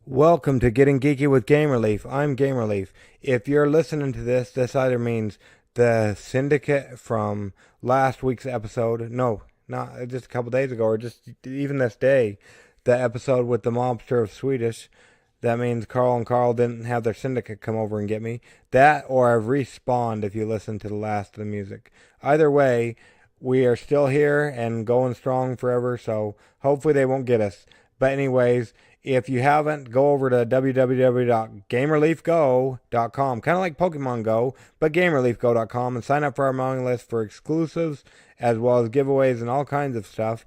Welcome to Getting Geeky with Game Relief. I'm Game Relief. If you're listening to this either means the syndicate from last week's episode, no, not just a couple days ago, or just even this day, the episode with the mobster of Swedish. That means Carl and Carl didn't have their syndicate come over and get me. That, or I've respawned if you listen to the last of the music. Either way, we are still here and going strong forever, so hopefully they won't get us. But anyways, if you haven't, go over to www.gamerleafgo.com, kind of like Pokemon Go, but gamerleafgo.com, and sign up for our mailing list for exclusives as well as giveaways and all kinds of stuff.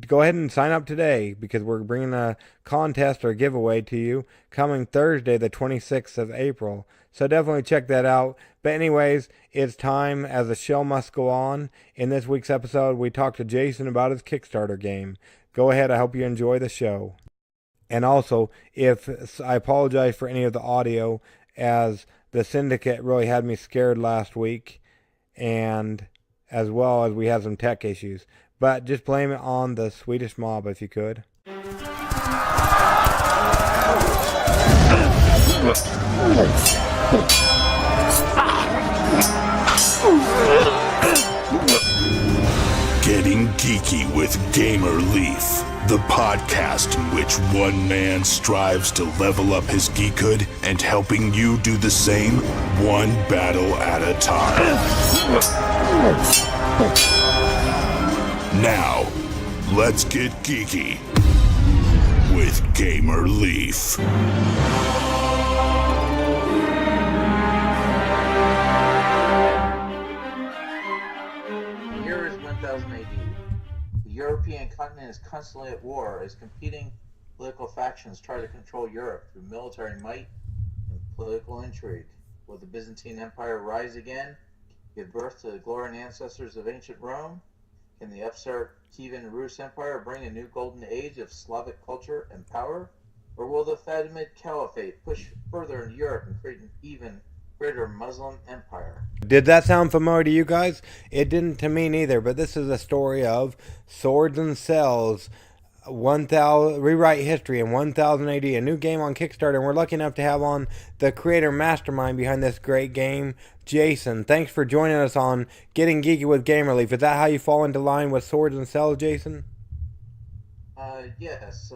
Go ahead and sign up today because we're bringing a contest or giveaway to you coming Thursday, the 26th of April. So definitely check that out. But anyways, it's time, as the show must go on. In this week's episode, we talked to Jason about his Kickstarter game. Go ahead. I hope you enjoy the show. And also, if I apologize for any of the audio, as the syndicate really had me scared last week, and as well as we had some tech issues. But just blame it on the Swedish mob if you could. Getting Geeky with Gamer Leaf, the podcast in which one man strives to level up his geekhood and helping you do the same, one battle at a time. Now, let's get geeky with Gamer Leaf. The year is 1000 AD. The European continent is constantly at war as competing political factions try to control Europe through military might and political intrigue. Will the Byzantine Empire rise again, give birth to the glory and ancestors of ancient Rome? Can the upstart Kievan Rus Empire bring a new golden age of Slavic culture and power? Or will the Fatimid Caliphate push further into Europe and create an even greater Muslim empire? Did that sound familiar to you guys? It didn't to me neither, but this is a story of Swords and Cells, 1000 Rewrite History in 1000 AD, a new game on Kickstarter, and we're lucky enough to have on the creator mastermind behind this great game, Jason. Thanks for joining us on Getting Geeky with Game Relief. Is that how you fall into line with Swords and Cells, Jason? Yes.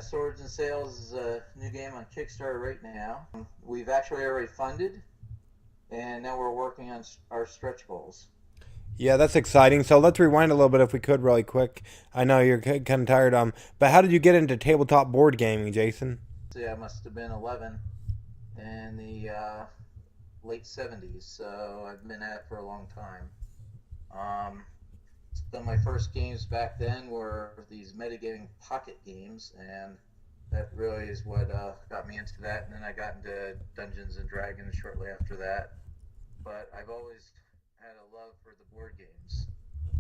Swords and Sales is a new game on Kickstarter right now. We've actually already funded, and now we're working on our stretch goals. Yeah, that's exciting. So let's rewind a little bit if we could really quick. I know you're kind of tired, but how did you get into tabletop board gaming, Jason? So I must have been 11 in the late 70s, so I've been at it for a long time. So my first games back then were these metagaming pocket games, and that really is what got me into that. And then I got into Dungeons and Dragons shortly after that. But I've always had a love for the board games,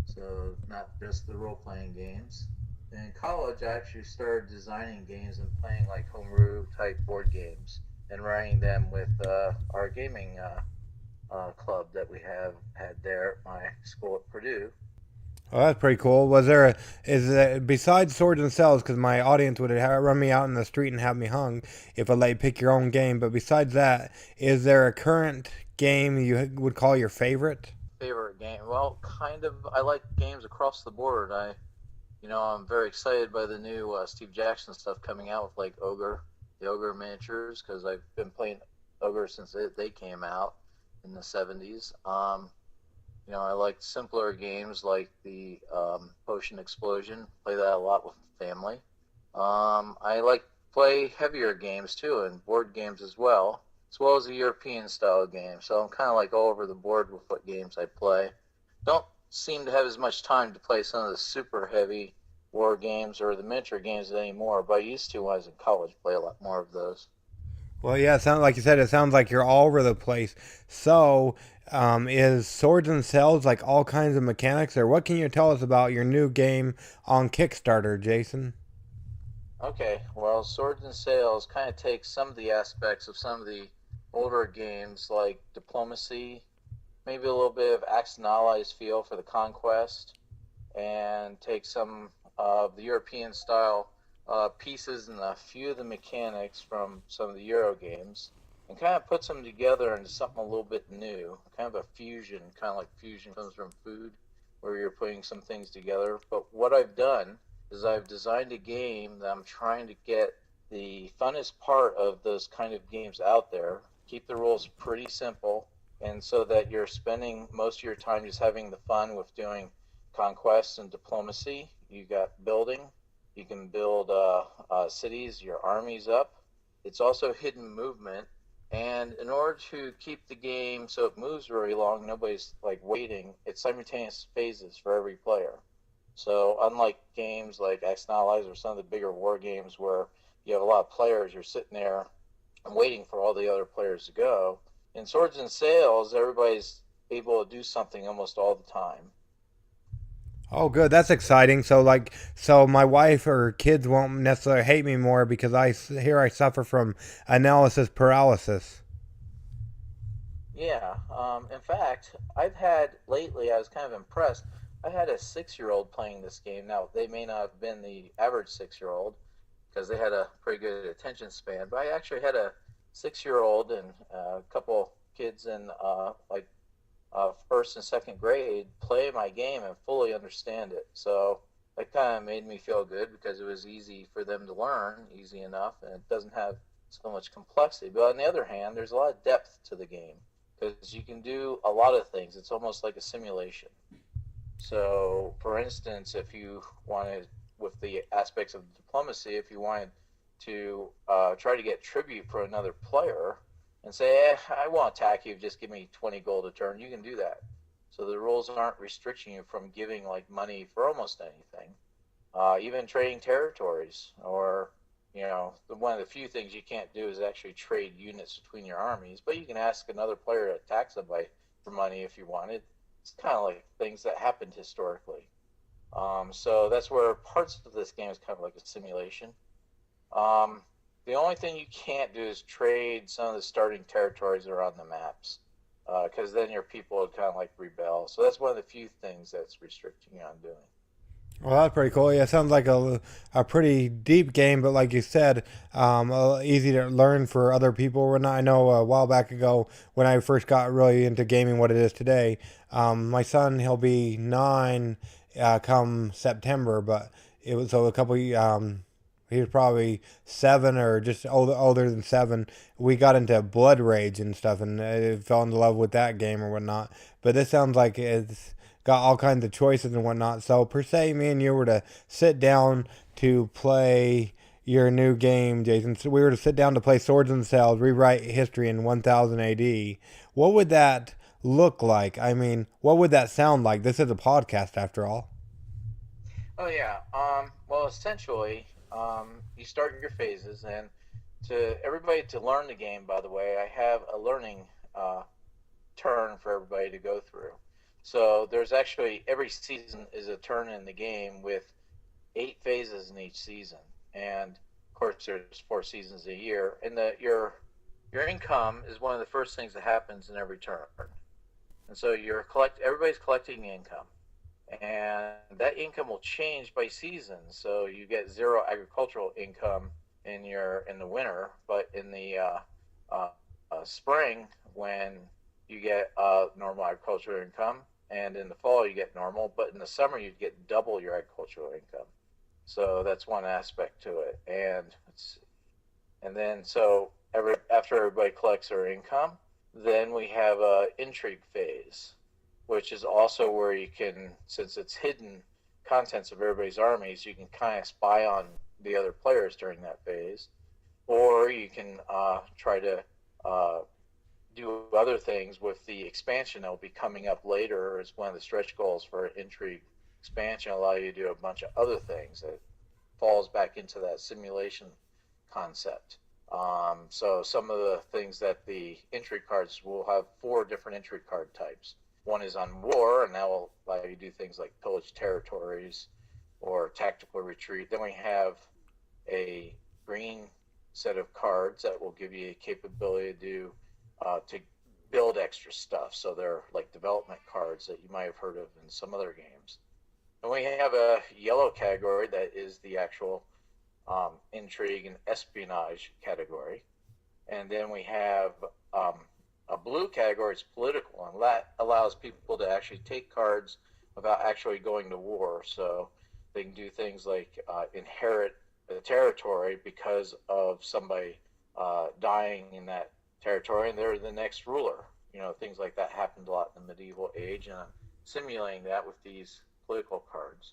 so not just the role-playing games. In college, I actually started designing games and playing like homebrew type board games and running them with our gaming club that we had there at my school at Purdue. Oh, that's pretty cool. Besides Swords and Cells, because my audience would run me out in the street and have me hung if I let you pick your own game, but besides that, is there a current game you would call your favorite? Favorite game? Well, kind of. I like games across the board. I'm very excited by the new Steve Jackson stuff coming out with like the Ogre miniatures, because I've been playing Ogre since they came out in the 70s. I like simpler games like the Potion Explosion. Play that a lot with family. I like play heavier games too, and board games as well as a European style game. So I'm kind of like all over the board with what games I play. Don't seem to have as much time to play some of the super heavy war games or the miniature games anymore, but I used to when I was in college play a lot more of those. Well, yeah, it sounds like you said. It sounds like you're all over the place. So, is Swords and Cells like all kinds of mechanics, or what can you tell us about your new game on Kickstarter, Jason? Okay, well, Swords and Sales kind of takes some of the aspects of some of the older games like diplomacy, maybe a little bit of Axis and Allies feel for the conquest, and take some of the European style pieces and a few of the mechanics from some of the Euro games and kind of puts them together into something a little bit new, kind of a fusion, kind of like fusion comes from food, where you're putting some things together. But what I've done is I've designed a game that I'm trying to get the funnest part of those kind of games out there, keep the rules pretty simple, and so that you're spending most of your time just having the fun with doing conquest and diplomacy. You got building, you can build cities, your armies up. It's also hidden movement. And in order to keep the game so it moves very long, nobody's like waiting, it's simultaneous phases for every player. So unlike games like Allies or some of the bigger war games where you have a lot of players, you're sitting there and waiting for all the other players to go. In Swords and Sails, everybody's able to do something almost all the time. Oh, good. That's exciting. So my wife or kids won't necessarily hate me more because I suffer from analysis paralysis. Yeah. In fact, I've had lately, I was kind of impressed. I had a 6-year-old playing this game. Now, they may not have been the average 6-year-old because they had a pretty good attention span, but I actually had a 6-year-old and a couple kids in first and second grade play my game and fully understand it. So that kind of made me feel good because it was easy for them to learn, easy enough, and it doesn't have so much complexity. But on the other hand, there's a lot of depth to the game because you can do a lot of things. It's almost like a simulation. So, for instance, if you wanted, with the aspects of diplomacy, if you wanted to try to get tribute for another player and say, I won't attack you, just give me 20 gold a turn, you can do that. So the rules aren't restricting you from giving like money for almost anything. Even trading territories, or one of the few things you can't do is actually trade units between your armies, but you can ask another player to attack somebody for money if you wanted. It's kind of like things that happened historically. So that's where parts of this game is kind of like a simulation. The only thing you can't do is trade some of the starting territories that are on the maps, because then your people would kind of like rebel. So that's one of the few things that's restricting you on doing. Well, that's pretty cool. Yeah, it sounds like a pretty deep game, but like you said, easy to learn for other people. I know a while back ago when I first got really into gaming, what it is today. My son, he'll be 9 come September, but it was so a couple. He was probably 7 or just older than 7. We got into Blood Rage and stuff, and fell in love with that game or whatnot. But this sounds like it's got all kinds of choices and whatnot. So per se, me and you were to sit down to play your new game, Jason. So we were to sit down to play Swords and Sails, rewrite history in 1000 AD. What would that look like? I mean, what would that sound like? This is a podcast, after all. Oh yeah. Well, essentially, you start your phases, and to everybody to learn the game. By the way, I have a learning turn for everybody to go through. So there's actually every season is a turn in the game with 8 phases in each season, and of course there's 4 seasons a year. And your income is one of the first things that happens in every turn, and so everybody's collecting income, and that income will change by season. So you get 0 agricultural income in the winter, but in the spring when you get normal agricultural income, and in the fall you get normal, but in the summer you get double your agricultural income. So that's one aspect to it. And then so after everybody collects their income, then we have a intrigue phase, which is also where you can, since it's hidden contents of everybody's armies, you can kind of spy on the other players during that phase, or you can try to do other things with the expansion that will be coming up later. As one of the stretch goals for intrigue expansion, allow you to do a bunch of other things that falls back into that simulation concept. So some of the things that the intrigue cards will have 4 different intrigue card types. One is on war, and that will allow you to do things like pillage territories or tactical retreat. Then we have a green set of cards that will give you a capability to build extra stuff. So they're like development cards that you might have heard of in some other games. And we have a yellow category that is the actual intrigue and espionage category. And then we have a blue category, it's political, and that allows people to actually take cards without actually going to war. So they can do things like inherit the territory because of somebody dying in that territory, and they're the next ruler. Things like that happened a lot in the medieval age, and I'm simulating that with these political cards.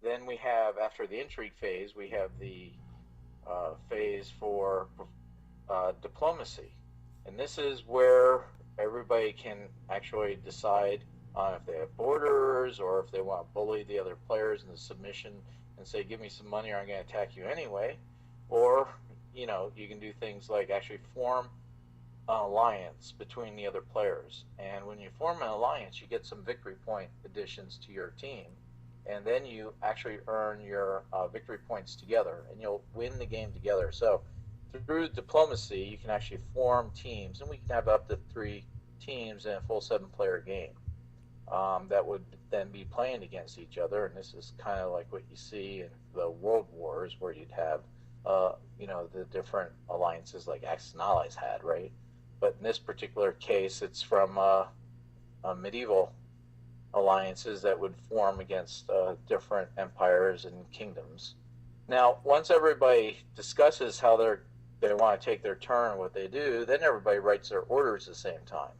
Then we have, after the intrigue phase, we have the phase for diplomacy. And this is where everybody can actually decide if they have borders or if they want to bully the other players into submission and say, give me some money or I'm going to attack you anyway. Or, you can do things like actually form an alliance between the other players. And when you form an alliance, you get some victory point additions to your team. And then you actually earn your victory points together, and you'll win the game together. So through diplomacy, you can actually form teams, and we can have up to 3 teams in a full 7-player game that would then be playing against each other. And this is kind of like what you see in the World Wars, where you'd have the different alliances like Axis and Allies had, right? But in this particular case, it's from medieval alliances that would form against different empires and kingdoms. Now, once everybody discusses how they want to take their turn, what they do, then everybody writes their orders at the same time.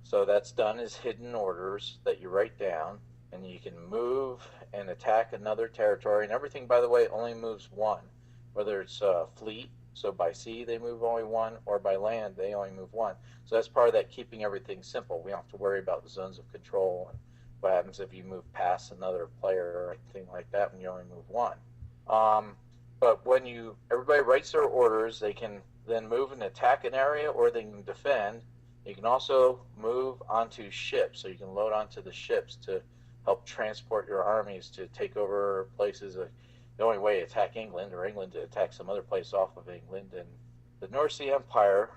So that's done as hidden orders that you write down, and you can move and attack another territory. And everything, by the way, only moves 1, whether it's fleet. So by sea, they move only 1, or by land, they only move 1. So that's part of that keeping everything simple. We don't have to worry about the zones of control and what happens if you move past another player or anything like that when you only move 1. But when everybody writes their orders, they can then move and attack an area, or they can defend. You can also move onto ships, so you can load onto the ships to help transport your armies to take over places. The only way to attack England, or England to attack some other place off of England. And the North Sea Empire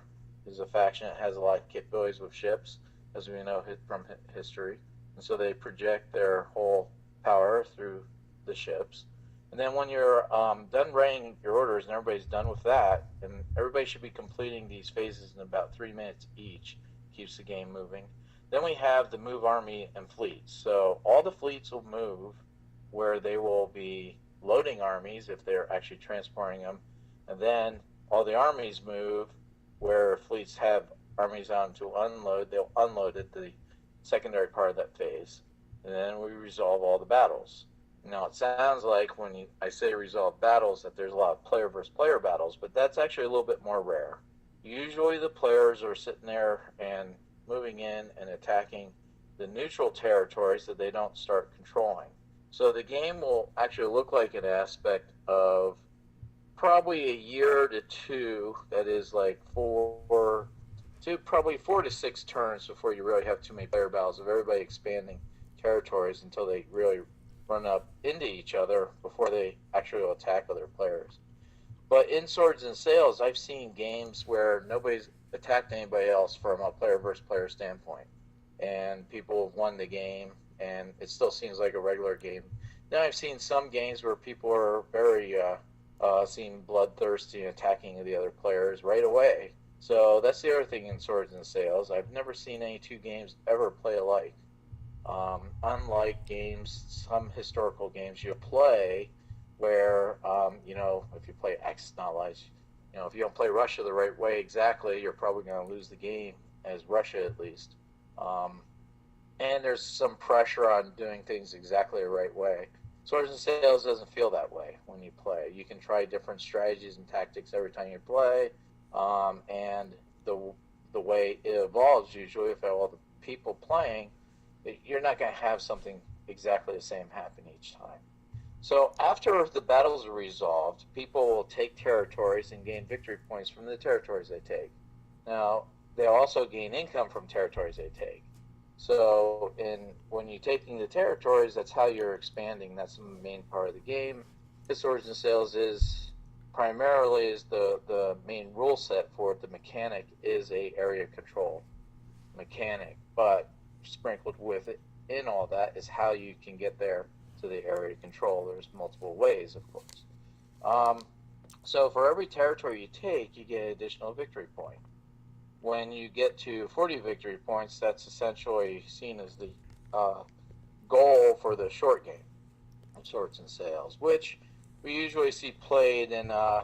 is a faction that has a lot of capabilities with ships, as we know from history. And so they project their whole power through the ships. And then when you're done writing your orders and everybody's done with that, and everybody should be completing these phases in about 3 minutes each, keeps the game moving. Then we have the move army and fleets. So all the fleets will move where they will be loading armies if they're actually transporting them. And then all the armies move where fleets have armies on to unload. They'll unload at the secondary part of that phase. And then we resolve all the battles. Now, it sounds like when I say resolve battles that there's a lot of player versus player battles, but that's actually a little bit more rare. Usually the players are sitting there and moving in and attacking the neutral territories that they don't start controlling. So the game will actually look like an aspect of probably a year to 2, that is like probably 4 to 6 turns before you really have too many player battles of everybody expanding territories until they really run up into each other before they actually will attack other players. But in Swords and Sails, I've seen games where nobody's attacked anybody else from a player versus player standpoint, and people have won the game, and it still seems like a regular game. Now I've seen some games where people are very seem bloodthirsty and attacking the other players right away. So that's the other thing in Swords and Sails. I've never seen any 2 games ever play alike. Unlike some historical games you play where, if you play Axis and Allies, if you don't play Russia the right way exactly, you're probably going to lose the game, as Russia at least. And there's some pressure on doing things exactly the right way. Swords and Sails doesn't feel that way when you play. You can try different strategies and tactics every time you play, and the way it evolves usually, if all the people playing, you're not going to have something exactly the same happen each time. So after the battles are resolved, people will take territories and gain victory points from the territories they take. Now, they'll also gain income from territories they take. So when you're taking the territories, that's how you're expanding. That's the main part of the game. The Swords and Sails is primarily the main rule set for it. The mechanic is a area control mechanic, but sprinkled with it in all that is how you can get there to the area of control. There's multiple ways, of course. So for every territory you take, you get an additional victory point. When you get to 40 victory points, that's essentially seen as the goal for the short game of Swords and Sails, which we usually see played in a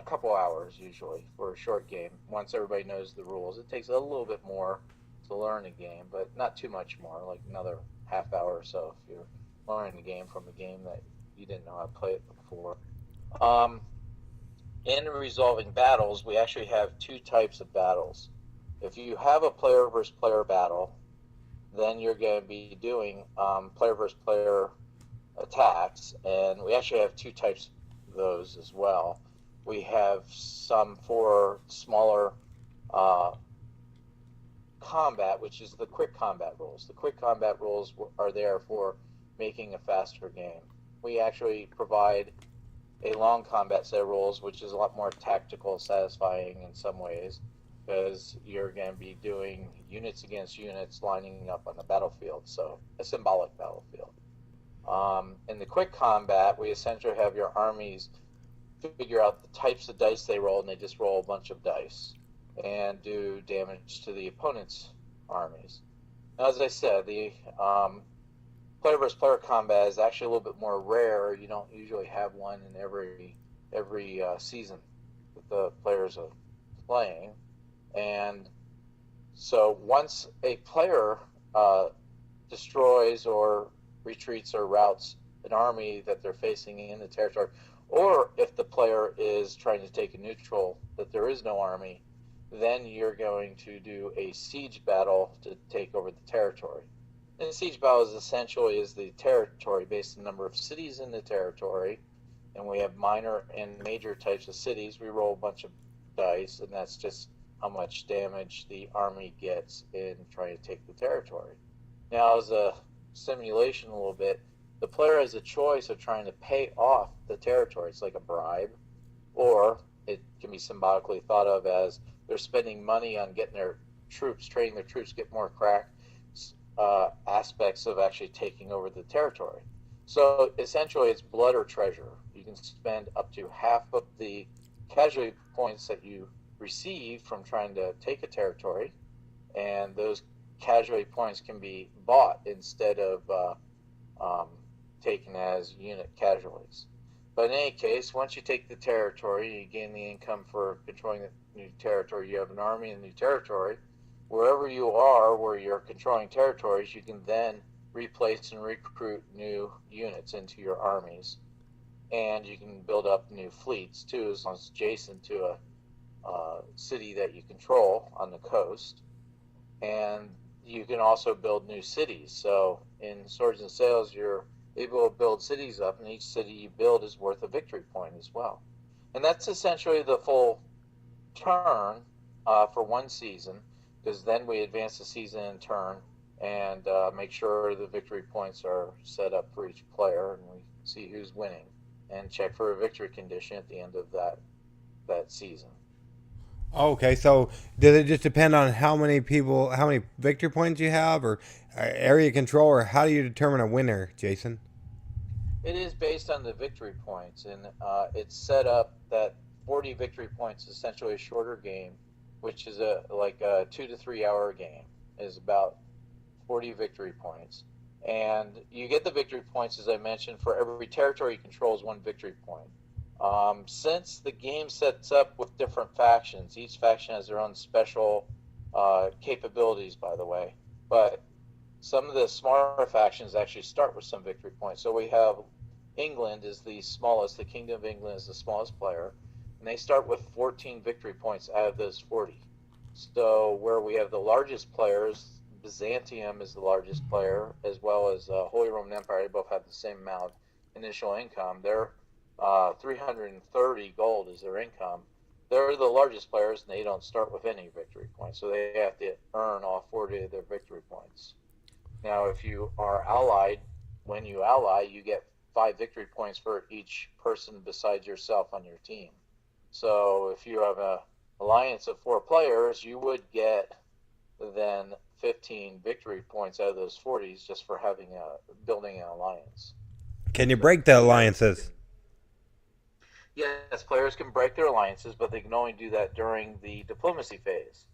couple hours usually for a short game. Once everybody knows the rules, it takes a little bit more to learn a game, but not too much more, like another half hour or so if you're learning the game from a game that you didn't know how to play it before. In resolving battles, we actually have two types of battles. If you have a player versus player battle, then you're going to be doing player versus player attacks, and we actually have two types of those as well. We have some for smaller combat, which is the quick combat rules. The quick combat rules are there for making a faster game. We actually provide a long combat set of rules, which is a lot more tactical, satisfying in some ways, because you're going to be doing units against units lining up on the battlefield, so a symbolic battlefield. In the quick combat, we essentially have your armies figure out the types of dice they roll, and they just roll a bunch of dice and do damage to the opponent's armies. Now, as I said, the player versus player combat is actually a little bit more rare. You don't usually have one in every season that the players are playing. And so once a player destroys or retreats or routes an army that they're facing in the territory, or if the player is trying to take a neutral that there is no army, then you're going to do a siege battle to take over the territory. And the siege battle is essentially the territory based on the number of cities in the territory, and we have minor and major types of cities. We roll a bunch of dice, and that's just how much damage the army gets in trying to take the territory. Now, as a simulation a little bit, the player has a choice of trying to pay off the territory. It's like a bribe, or it can be symbolically thought of as they're spending money on getting their troops, training their troops, get more crack aspects of actually taking over the territory. So essentially it's blood or treasure. You can spend up to half of the casualty points that you receive from trying to take a territory, and those casualty points can be bought instead of taken as unit casualties. But in any case, once you take the territory, you gain the income for controlling the new territory. You have an army in the new territory. Wherever you are, where you're controlling territories, you can then replace and recruit new units into your armies. And you can build up new fleets, too, as long as it's adjacent to a city that you control on the coast. And you can also build new cities. So in Swords and Sails, you're able to build cities up, and each city you build is worth a victory point as well. And that's essentially the full turn for one season, because then we advance the season in turn and make sure the victory points are set up for each player, and we see who's winning and check for a victory condition at the end of that season. Okay, so does it just depend on how many victory points you have, or area control, or how do you determine a winner, Jason? It is based on the victory points, and it's set up that 40 victory points is essentially a shorter game, which is a 2 to 3 hour game, is about 40 victory points. And you get the victory points, as I mentioned, for every territory you control is one victory point. Since the game sets up with different factions, each faction has their own special capabilities, by the way, but some of the smaller factions actually start with some victory points. So we have England is the smallest, the Kingdom of England is the smallest player, and they start with 14 victory points out of those 40. So where we have the largest players, Byzantium is the largest player, as well as Holy Roman Empire. They both have the same amount of initial income. They're 330 gold is their income. They're the largest players, and they don't start with any victory points, so they have to earn all 40 of their victory points. Now, if you are allied, when you ally, you get 5 victory points for each person besides yourself on your team. So if you have an alliance of 4 players, you would get then 15 victory points out of those 40s just for building an alliance. Can you break the alliances? Yes, players can break their alliances, but they can only do that during the diplomacy phase.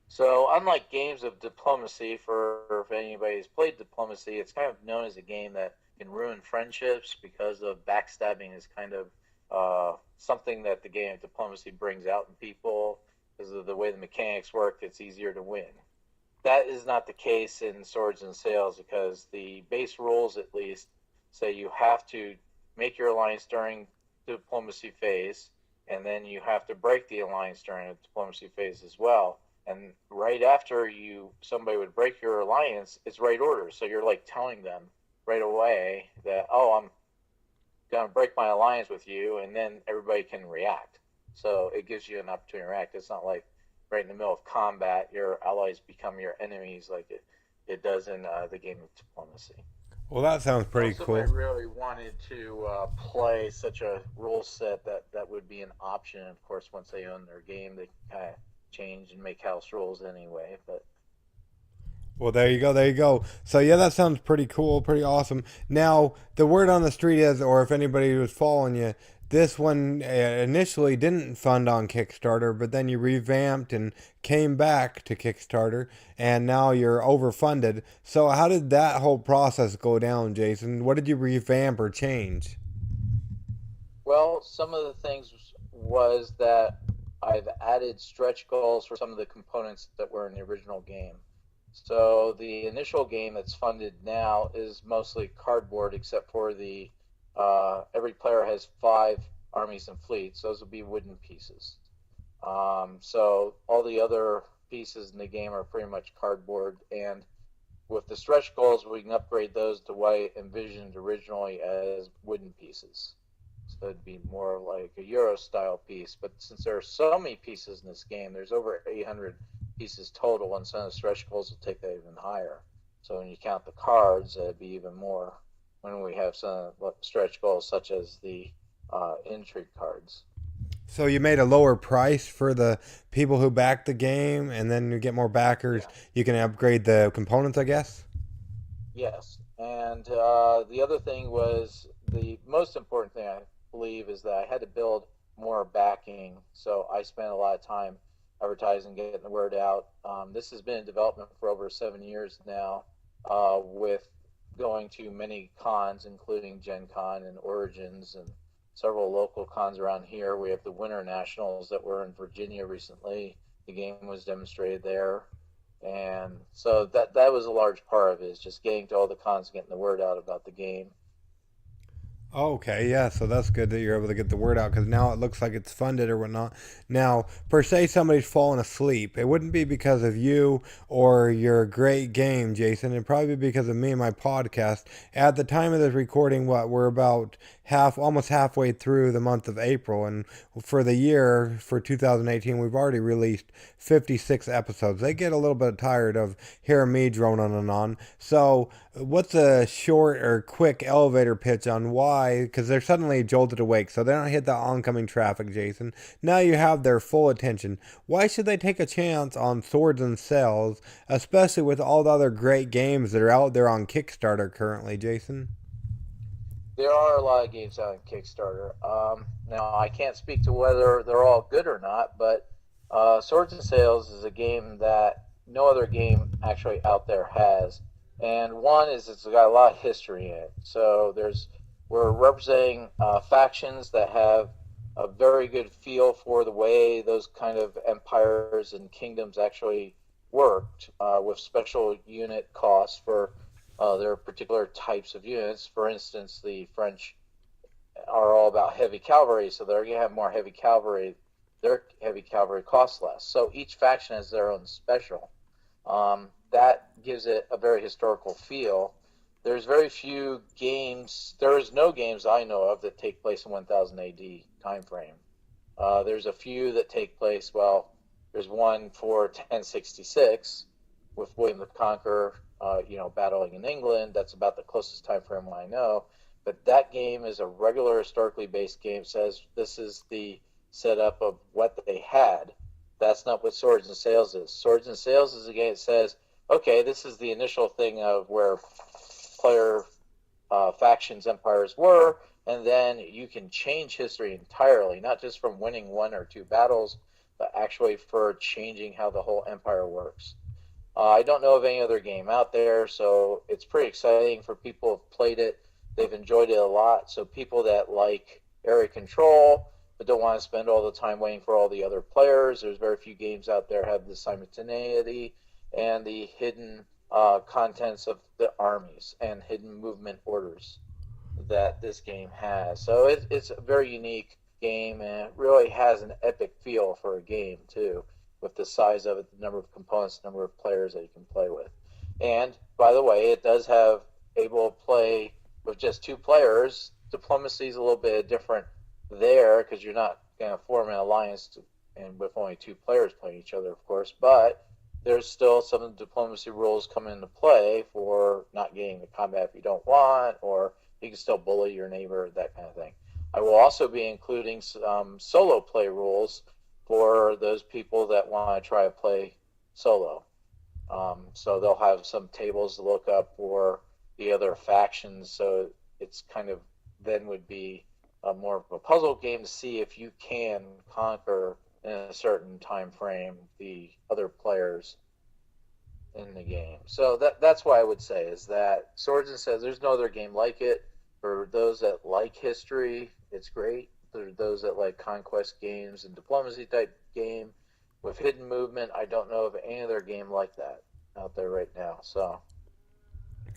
So, unlike games of diplomacy, if anybody's played diplomacy, it's kind of known as a game that can ruin friendships because of backstabbing is kind of something that the game of diplomacy brings out in people. Because of the way the mechanics work, it's easier to win. That is not the case in Swords and Sails because the base rules, at least, say you have to make your alliance during the diplomacy phase, and then you have to break the alliance during the diplomacy phase as well. And right after somebody would break your alliance, it's right order. So you're like telling them right away that, oh, I'm going to break my alliance with you, and then everybody can react. So it gives you an opportunity to react. It's not like right in the middle of combat, your allies become your enemies like it does in the game of diplomacy. Well, that sounds pretty cool. If I really wanted to play such a rule set, that would be an option. Of course, once they own their game, they kind of change and make house rules anyway. But well, there you go. So yeah, that sounds pretty cool, pretty awesome. Now, the word on the street is, or if anybody was following you, this one initially didn't fund on Kickstarter, but then you revamped and came back to Kickstarter, and now you're overfunded. So how did that whole process go down, Jason? What did you revamp or change? Well, some of the things was that I've added stretch goals for some of the components that were in the original game. So the initial game that's funded now is mostly cardboard, except for the every player has 5 armies and fleets. Those will be wooden pieces. So all the other pieces in the game are pretty much cardboard. And with the stretch goals, we can upgrade those to what I envisioned originally as wooden pieces. So it'd be more like a Euro-style piece. But since there are so many pieces in this game, there's over 800 pieces total, and some of the stretch goals will take that even higher. So when you count the cards, it'd be even more when we have some stretch goals such as the intrigue cards. So you made a lower price for the people who back the game, and then you get more backers. Yeah. You can upgrade the components, I guess? Yes. And the other thing was, the most important thing I believe is that I had to build more backing. So I spent a lot of time advertising, getting the word out. This has been in development for over 7 years now, with going to many cons, including Gen Con and Origins and several local cons around here. We have the Winter Nationals that were in Virginia recently. The game was demonstrated there. And so that was a large part of it, is just getting to all the cons, getting the word out about the game. Okay, yeah, so that's good that you're able to get the word out, because now it looks like it's funded or whatnot. Now, per se, somebody's fallen asleep. It wouldn't be because of you or your great game, Jason. It'd probably be because of me and my podcast. At the time of this recording, we're about almost halfway through the month of April, and for the year, for 2018, we've already released 56 episodes. They get a little bit tired of hearing me drone on and on. So what's a short or quick elevator pitch on why? Because they're suddenly jolted awake, so they don't hit the oncoming traffic, Jason. Now you have their full attention. Why should they take a chance on Swords and Sails, especially with all the other great games that are out there on Kickstarter currently, Jason? There are a lot of games out on Kickstarter. Now, I can't speak to whether they're all good or not, but Swords and Sails is a game that no other game actually out there has. And one is it's got a lot of history in it. So we're representing factions that have a very good feel for the way those kind of empires and kingdoms actually worked, with special unit costs for their particular types of units. For instance, the French are all about heavy cavalry, so they're going to have more heavy cavalry. Their heavy cavalry costs less. So each faction has their own special. That gives it a very historical feel. There's very few games, there's no games I know of that take place in 1000 AD time frame. There's a few that take place, there's one for 1066 with William the Conqueror, battling in England. That's about the closest time frame I know. But that game is a regular historically based game. Says this is the setup of what they had. That's not what Swords and Sails is. Swords and Sails is a game that says okay, this is the initial thing of where player factions, empires were, and then you can change history entirely, not just from winning one or two battles, but actually for changing how the whole empire works. I don't know of any other game out there, so it's pretty exciting for people who've played it. They've enjoyed it a lot. So people that like area control but don't want to spend all the time waiting for all the other players, there's very few games out there have the simultaneity and the hidden contents of the armies and hidden movement orders that this game has. So it's a very unique game, and it really has an epic feel for a game too, with the size of it, the number of components, the number of players that you can play with. And by the way, it does have able to play with just two players. Diplomacy is a little bit different there because you're not going to form an alliance and with only two players playing each other, of course. But there's still some of the diplomacy rules come into play for not getting the combat if you don't want, or you can still bully your neighbor, that kind of thing. I will also be including some solo play rules for those people that want to try to play solo. So they'll have some tables to look up for the other factions. So it's kind of then would be more of a puzzle game to see if you can conquer in a certain time frame the other players in the game. So that's why I would say is that Swords and says there's no other game like it. For those that like history, it's great. For those that like conquest games and diplomacy type game with hidden movement, I don't know of any other game like that out there right now. So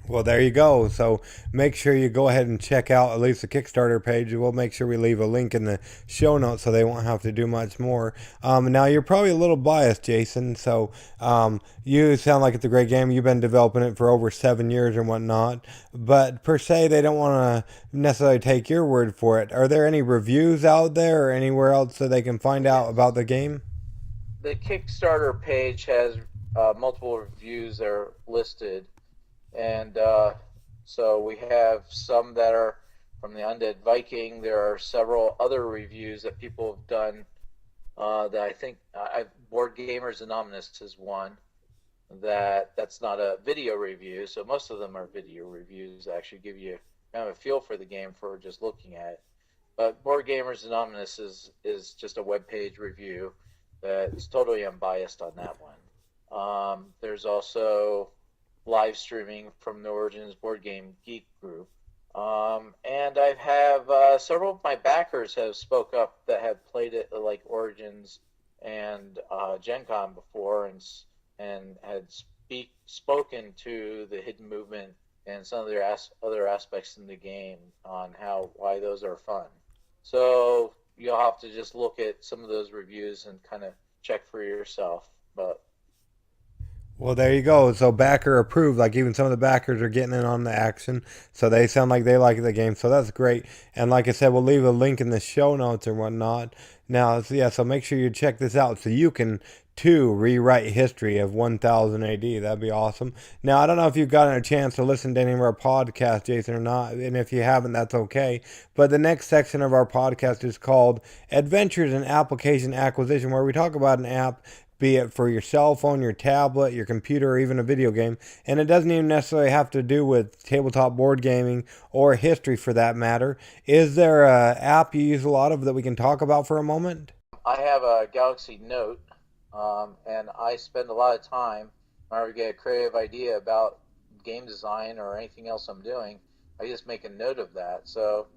Well, there you go. So make sure you go ahead and check out at least the Kickstarter page. We'll make sure we leave a link in the show notes so they won't have to do much more. Now, you're probably a little biased, Jason. So you sound like it's a great game. You've been developing it for over 7 years and whatnot. But per se, they don't want to necessarily take your word for it. Are there any reviews out there or anywhere else so they can find out about the game? the Kickstarter page has multiple reviews that are listed. And so we have some that are from the Undead Viking. There are several other reviews that people have done that I think Board Gamers Anonymous is one that's not a video review. So most of them are video reviews that actually give you kind of a feel for the game for just looking at it. But Board Gamers Anonymous is just a web page review that's totally unbiased on that one. There's also live streaming from the Origins Board Game Geek group. And I have several of my backers have spoke up that have played it like Origins and Gen Con before and had spoken to the hidden movement and some of their other aspects in the game on why those are fun. So you'll have to just look at some of those reviews and kind of check for yourself. But well, there you go. So backer approved. Like even some of the backers are getting in on the action. So they sound like they like the game. So that's great. And like I said, we'll leave a link in the show notes and whatnot. Now, so make sure you check this out so you can too rewrite history of 1000 AD. That'd be awesome. Now, I don't know if you've gotten a chance to listen to any of our podcasts, Jason, or not. And if you haven't, that's okay. But the next section of our podcast is called Adventures in Application Acquisition, where we talk about an app, be it for your cell phone, your tablet, your computer, or even a video game. And it doesn't even necessarily have to do with tabletop board gaming or history for that matter. Is there an app you use a lot of that we can talk about for a moment? I have a Galaxy Note, and I spend a lot of time whenever I get a creative idea about game design or anything else I'm doing. I just make a note of that. So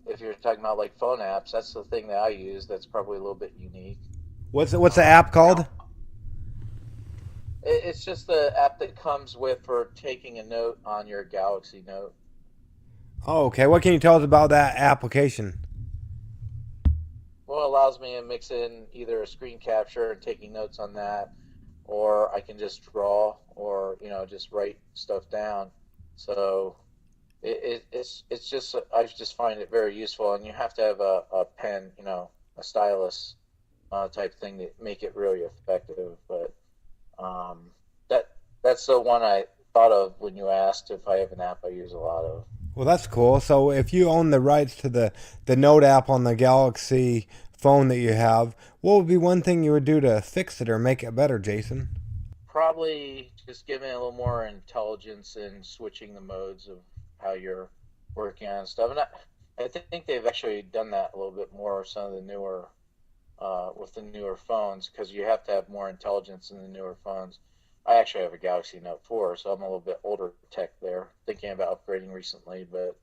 if you're talking about like phone apps, that's the thing that I use that's probably a little bit unique. What's the app called? It's just the app that comes with for taking a note on your Galaxy Note. Oh, okay. What can you tell us about that application? Well, it allows me to mix in either a screen capture and taking notes on that, or I can just draw or just write stuff down. So it's just I just find it very useful, and you have to have a pen, a stylus type thing to make it really effective. But that's the one I thought of when you asked if I have an app I use a lot of. Well, that's cool. So if you own the rights to the Note app on the Galaxy phone that you have, what would be one thing you would do to fix it or make it better, Jason? Probably just giving it a little more intelligence and switching the modes of how you're working on stuff. And I think they've actually done that a little bit more. Some of the newer with the newer phones, because you have to have more intelligence in the newer phones. I actually have a Galaxy Note 4, so I'm a little bit older tech there, thinking about upgrading recently. But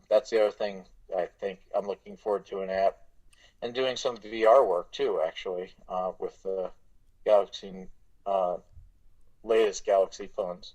that's the other thing I think I'm looking forward to an app, and doing some VR work too, actually, with the Galaxy latest Galaxy phones.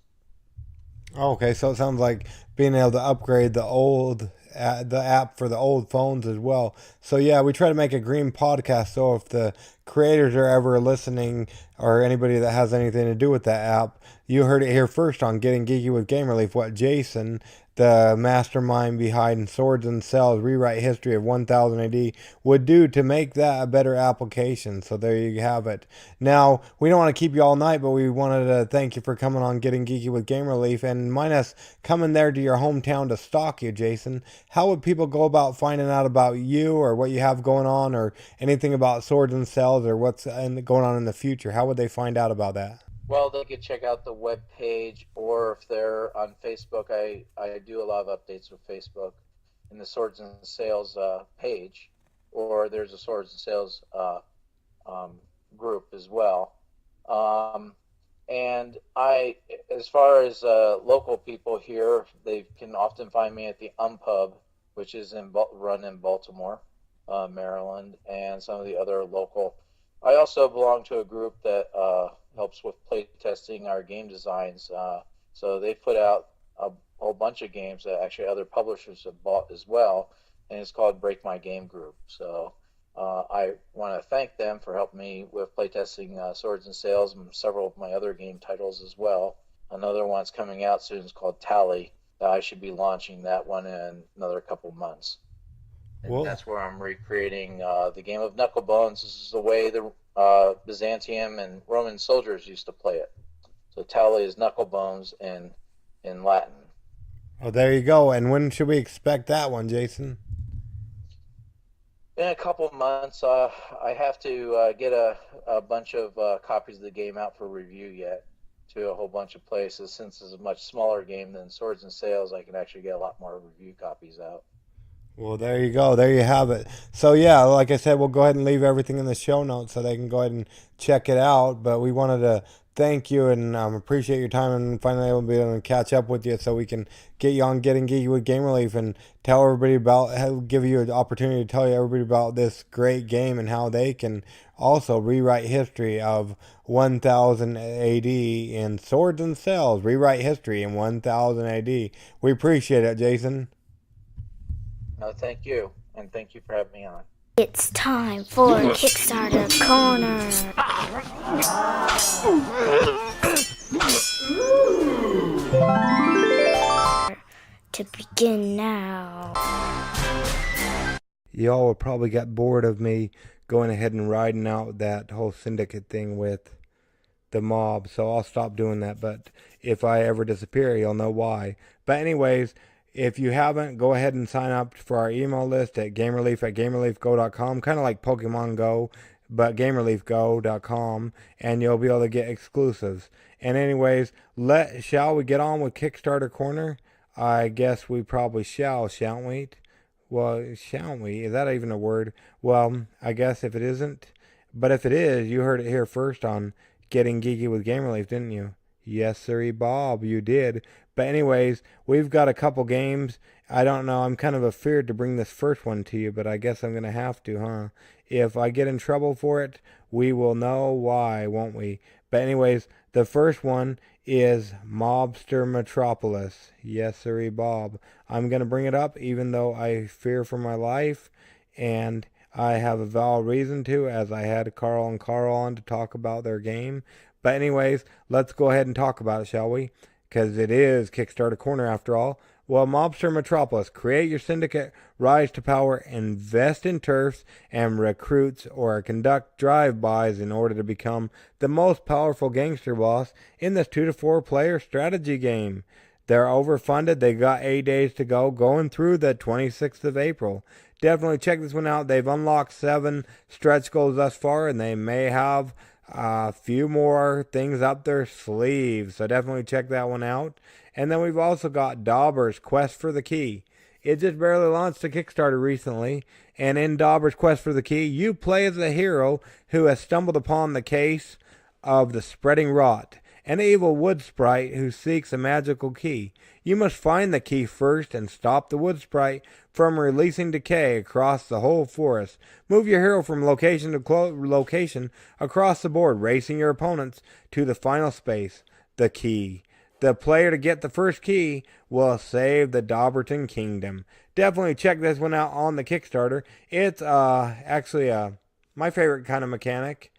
Okay, so it sounds like being able to upgrade the app for the old phones as well. So yeah, we try to make a green podcast. So if the creators are ever listening, or anybody that has anything to do with that app, you heard it here first on Getting Geeky with Game Relief. What Jason, the mastermind behind Swords and Cells Rewrite History of 1000 AD, would do to make that a better application. So there you have it. Now, we don't want to keep you all night, but we wanted to thank you for coming on Getting Geeky with Game Relief, and mind us coming there to your hometown to stalk you, Jason. How would people go about finding out about you, or what you have going on, or anything about Swords and Cells, or what's going on in the future? How would they find out about that? Well, they could check out the web page, or if they're on Facebook, I do a lot of updates with Facebook in the Swords and Sales page, or there's a Swords and Sales group as well. And as far as local people here, they can often find me at the Pub, which is run in Baltimore, Maryland, and some of the other local. I also belong to a group that helps with play testing our game designs. So they put out a whole bunch of games that actually other publishers have bought as well, and it's called Break My Game Group. So I want to thank them for helping me with playtesting Swords and Sales and several of my other game titles as well. Another one's coming out soon. It's called Tally. I should be launching that one in another couple months. And that's where I'm recreating the game of Knucklebones. This is the way the Byzantium and Roman soldiers used to play it. So Tally is Knucklebones in Latin. Oh, there you go. And when should we expect that one, Jason? In a couple of months. I have to get a bunch of copies of the game out for review yet to a whole bunch of places. Since it's a much smaller game than Swords and Sales, I can actually get a lot more review copies out. Well, there you go. There you have it. So, yeah, like I said, we'll go ahead and leave everything in the show notes so they can go ahead and check it out. But we wanted to thank you and appreciate your time, and finally we'll be able to catch up with you so we can get you on Getting Geeky with Game Relief and tell everybody about, give you an opportunity to tell everybody about this great game and how they can also rewrite history of 1000 AD in Swords and Cells. Rewrite history in 1000 AD. We appreciate it, Jason. No, thank you, and thank you for having me on. It's time for Kickstarter Corner. To begin now. Y'all will probably get bored of me going ahead and riding out that whole syndicate thing with the mob, so I'll stop doing that. But if I ever disappear, you'll know why. But anyways, if you haven't, go ahead and sign up for our email list at gamerelief@gamereliefgo.com, kind of like Pokemon Go, but gamereliefgo.com, and you'll be able to get exclusives. And anyways, shall we get on with Kickstarter Corner? I guess we probably shall, shan't we? Well, shan't we? Is that even a word? Well, I guess if it isn't. But if it is, you heard it here first on Getting Geeky with Game Relief, didn't you? Yes, sirree, Bob, you did. But anyways, we've got a couple games. I don't know, I'm kind of afeared to bring this first one to you, but I guess I'm going to have to, huh? If I get in trouble for it, we will know why, won't we? But anyways, the first one is Mobster Metropolis. Yes, sirree, Bob. I'm going to bring it up even though I fear for my life, and I have a valid reason to, as I had Carl and Carl on to talk about their game. But anyways, let's go ahead and talk about it, shall we? Because it is Kickstarter Corner after all. Well, Mobster Metropolis, create your syndicate, rise to power, invest in turfs, and recruits or conduct drive-bys in order to become the most powerful gangster boss in this 2 to 4 player strategy game. They're overfunded. They got 8 days to go, going through the 26th of April. Definitely check this one out. They've unlocked 7 stretch goals thus far, and they may have a few more things up their sleeves, so definitely check that one out. And then we've also got Dobbers Quest for the Key. It just barely launched a Kickstarter recently, and in Dobbers Quest for the Key, you play as a hero who has stumbled upon the case of the Spreading Rot, an evil wood sprite who seeks a magical key. You must find the key first and stop the wood sprite from releasing decay across the whole forest. Move your hero from location to location across the board, racing your opponents to the final space, the key. The player to get the first key will save the Dobberton Kingdom. Definitely check this one out on the Kickstarter. It's actually my favorite kind of mechanic.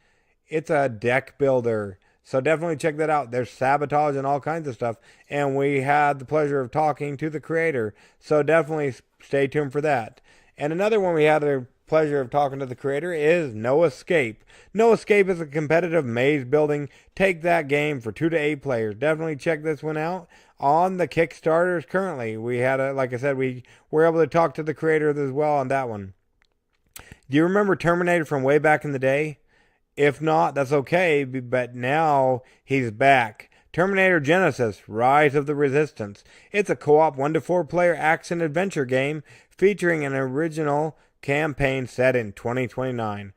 It's a deck builder. So definitely check that out. There's sabotage and all kinds of stuff. And we had the pleasure of talking to the creator. So definitely stay tuned for that. And another one we had the pleasure of talking to the creator is No Escape. No Escape is a competitive maze building. Take that game for 2 to 8 players. Definitely check this one out on the Kickstarters currently. We had like I said, we were able to talk to the creator as well on that one. Do you remember Terminator from way back in the day? If not, that's okay, but now he's back. Terminator Genisys, Rise of the Resistance. It's a co-op 1 to 4 player action-adventure game featuring an original campaign set in 2029.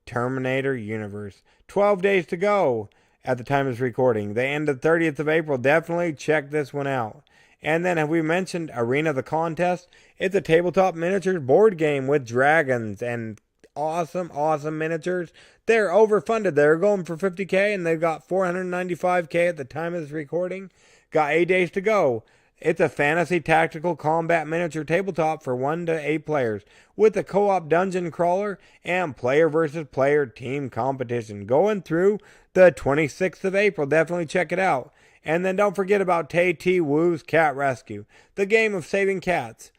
Terminator Universe. 12 days to go at the time of this recording. They end the 30th of April. Definitely check this one out. And then have we mentioned Arena the Contest? It's a tabletop miniatures board game with dragons and awesome miniatures. They're overfunded. They're going for $50,000 and they've got $495,000 at the time of this recording. Got 8 days to go. It's a fantasy tactical combat miniature tabletop for 1 to 8 players with a co-op dungeon crawler and player versus player team competition going through the 26th of April. Definitely check it out. And then don't forget about Tay T Woo's Cat Rescue, the game of saving cats.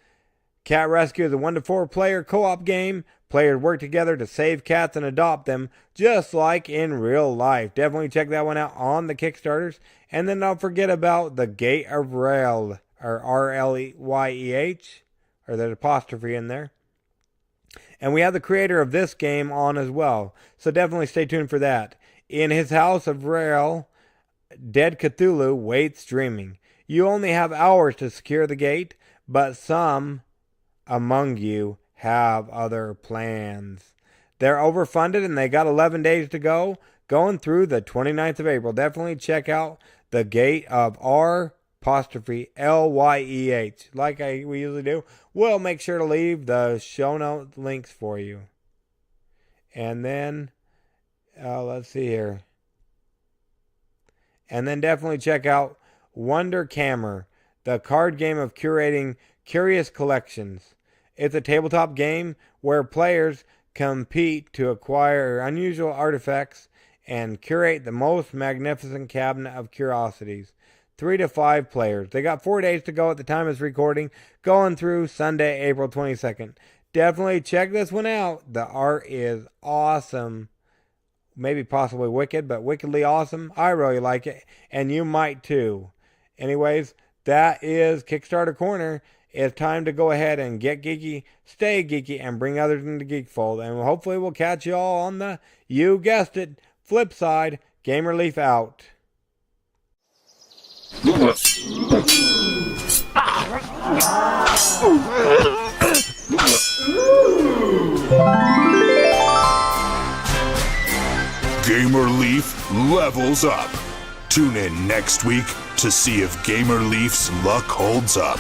Cat Rescue is a 1 to 4 player co-op game. Players work together to save cats and adopt them, just like in real life. Definitely check that one out on the Kickstarters. And then don't forget about the Gate of Rail, or R-L-Y-E-H, or there's apostrophe in there. And we have the creator of this game on as well, so definitely stay tuned for that. In his house of Rail, Dead Cthulhu waits dreaming. You only have hours to secure the gate, but some among you have other plans. They're overfunded and they got 11 days to go, going through the 29th of April. Definitely check out the Gate of R-L-Y-E-H. Like we usually do. We'll make sure to leave the show note links for you. And then, let's see here. And then definitely check out Wonder Camera, the card game of curating curious collections. It's a tabletop game where players compete to acquire unusual artifacts and curate the most magnificent cabinet of curiosities. 3 to 5 players. They got 4 days to go at the time of this recording, going through Sunday, April 22nd. Definitely check this one out. The art is awesome. Maybe possibly wicked, but wickedly awesome. I really like it, and you might too. Anyways, that is Kickstarter Corner. It's time to go ahead and get geeky, stay geeky, and bring others into Geekfold. And hopefully we'll catch you all on the, you guessed it, flip side. Gamer Leaf out. Gamer Leaf levels up. Tune in next week to see if Gamer Leaf's luck holds up.